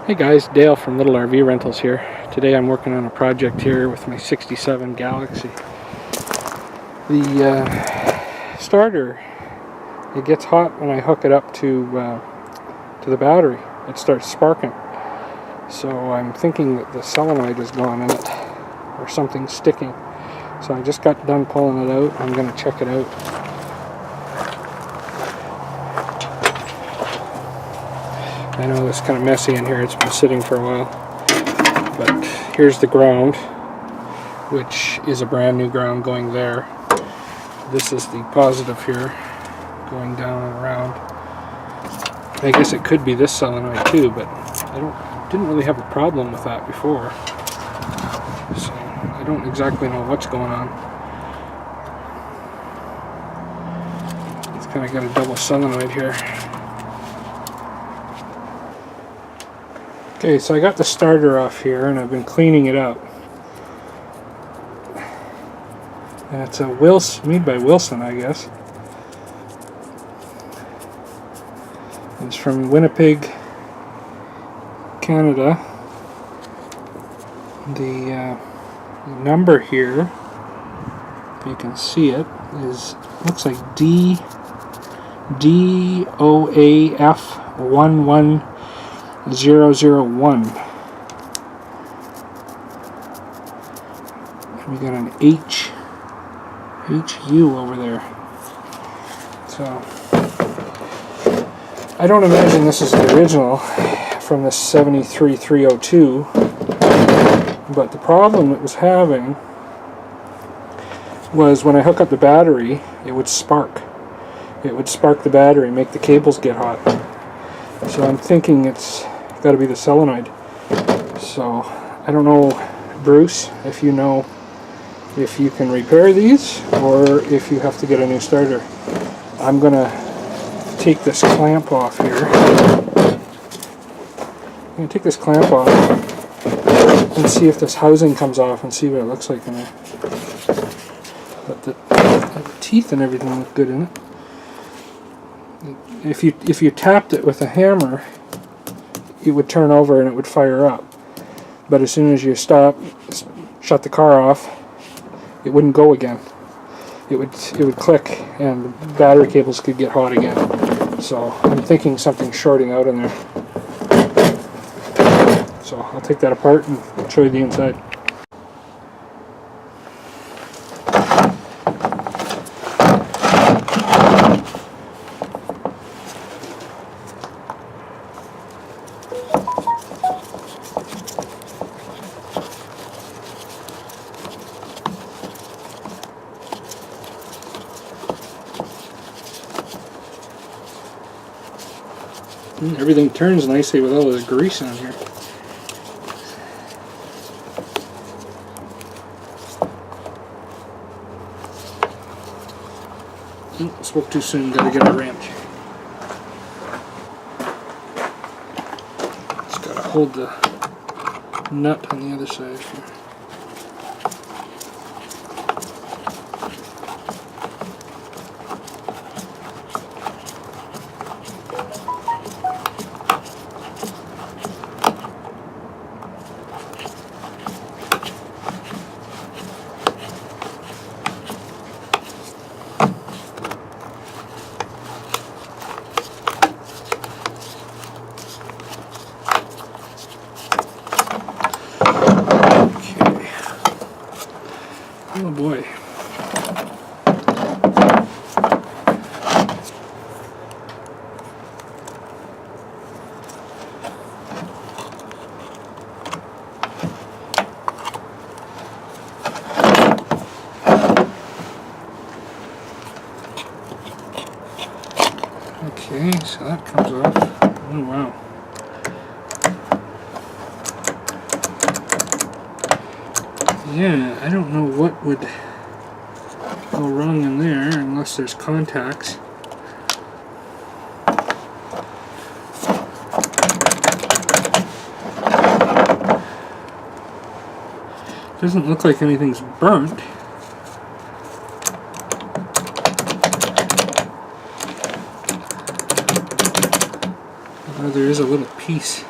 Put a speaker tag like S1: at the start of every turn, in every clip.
S1: Hey guys, Dale from Little RV Rentals here. Today I'm working on a project here with my 67 Galaxie. The starter, it gets hot when I hook it up to the battery. It starts sparking. So I'm thinking that the solenoid is gone in it, or something sticking. So I just got done pulling it out. I'm going to check it out. I know it's kind of messy in here, it's been sitting for a while, but here's the ground, which is a brand new ground going there. This is the positive here, going down and around. I guess it could be this solenoid too, but I didn't really have a problem with that before, so I don't exactly know what's going on. It's kind of got a double solenoid here. Okay, so I got the starter off here and I've been cleaning it out. And it's a made by Wilson, I guess. It's from Winnipeg, Canada. The number here, if you can see it, looks like DOAF11001. We got an HU over there. So I don't imagine this is the original from the 73302, but the problem it was having was when I hook up the battery, it would spark. It would spark the battery, make the cables get hot. So I'm thinking it's got to be the solenoid. So I don't know, Bruce, if you know if you can repair these or if you have to get a new starter. I'm gonna take this clamp off here. I'm gonna take this clamp off and see if this housing comes off and see what it looks like in there. But the teeth and everything look good in it. If you tapped it with a hammer, it would turn over and it would fire up. But as soon as you shut the car off, it wouldn't go again. It would click and the battery cables could get hot again. So I'm thinking something's shorting out in there. So I'll take that apart and show you the inside. Everything turns nicely with all the grease on here. Spoke too soon, gotta get a wrench. Just gotta hold the nut on the other side here. Oh boy. Okay, so that comes off. Oh wow. Yeah, I don't know what would go wrong in there unless there's contacts. Doesn't look like anything's burnt. There is a little piece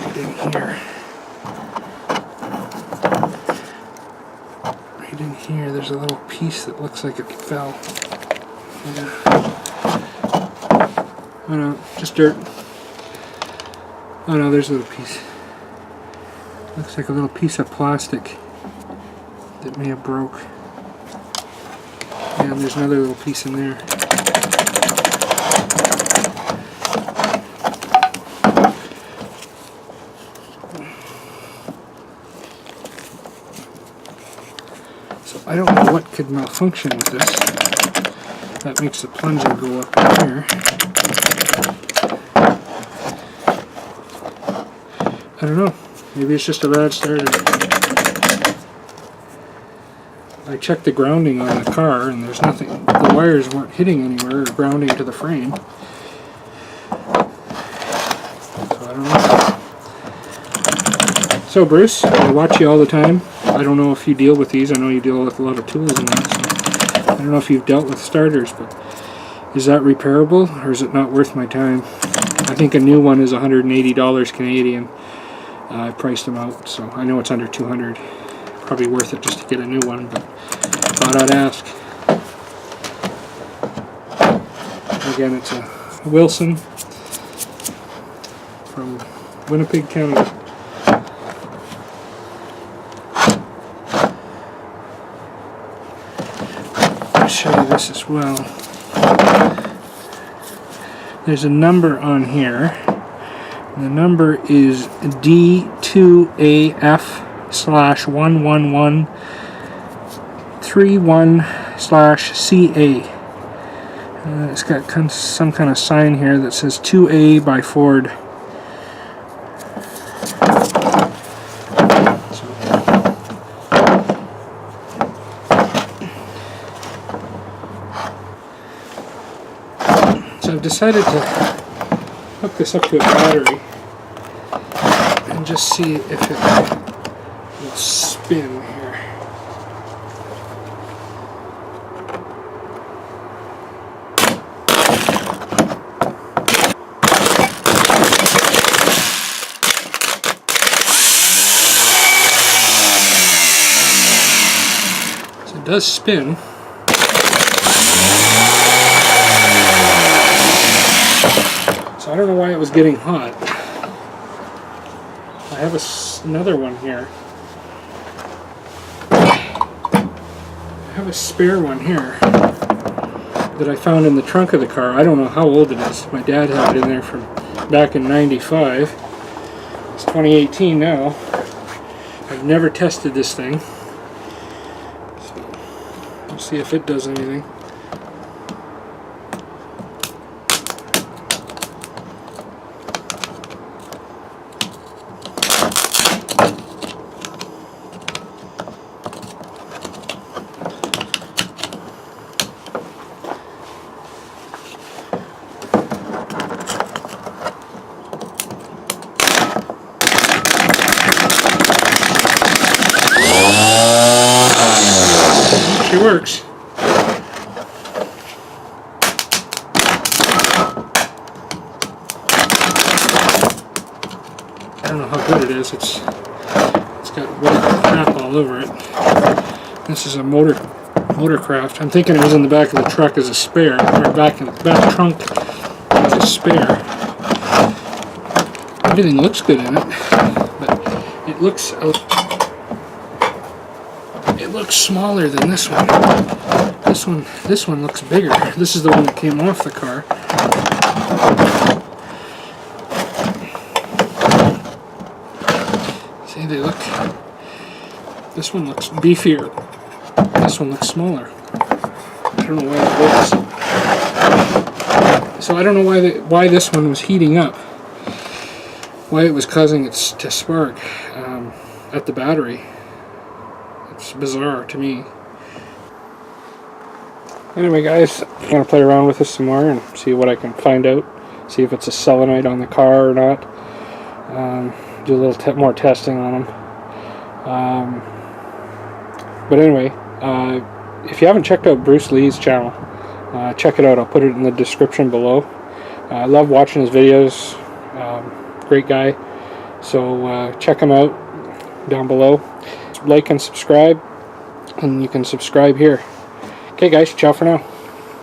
S1: right in here. Right in here, there's a little piece that looks like it fell. Yeah. Oh no, just dirt. Oh no, there's a little piece. Looks like a little piece of plastic that may have broke. And there's another little piece in there. So I don't know what could malfunction with this. That makes the plunger go up in here. I don't know. Maybe it's just a bad starter. I checked the grounding on the car and there's nothing. The wires weren't hitting anywhere or grounding to the frame. So I don't know. So Bruce, I watch you all the time. I don't know if you deal with these. I know you deal with a lot of tools and that. So I don't know if you've dealt with starters, but is that repairable or is it not worth my time? I think a new one is $180 Canadian. I priced them out, so I know it's under 200. Probably worth it just to get a new one, but thought I'd ask. Again, it's a Wilson from Winnipeg, Canada. I'll show you this as well. There's a number on here. The number is D2AF/11131/CA. It's got some kind of sign here that says 2A by Ford. So I've decided to hook this up to a battery and just see if it will spin here. So it does spin. So I don't know why it was getting hot. I have another one here. I have a spare one here that I found in the trunk of the car. I don't know how old it is. My dad had it in there from back in '95. It's 2018 now. I've never tested this thing. So we'll see if it does anything. She works. I don't know how good it is. It's got whatever crap all over it. This is a Motorcraft. I'm thinking it was in the back of the truck as a spare, or back in the back trunk as a spare. Everything looks good in it, but it looks smaller than this one. This one looks bigger. This is the one that came off the car. See, they look. This one looks beefier. This one looks smaller. I don't know why that works. So I don't know why this one was heating up. Why it was causing it to spark at the battery. It's bizarre to me. Anyway guys, I'm going to play around with this some more and see what I can find out. See if it's a solenoid on the car or not. Do a little more testing on them. But anyway, if you haven't checked out Bruce Lee's channel, check it out. I'll put it in the description below. I love watching his videos. Great guy. So check them out down below. Like and subscribe, and you can subscribe here. Okay guys, ciao for now.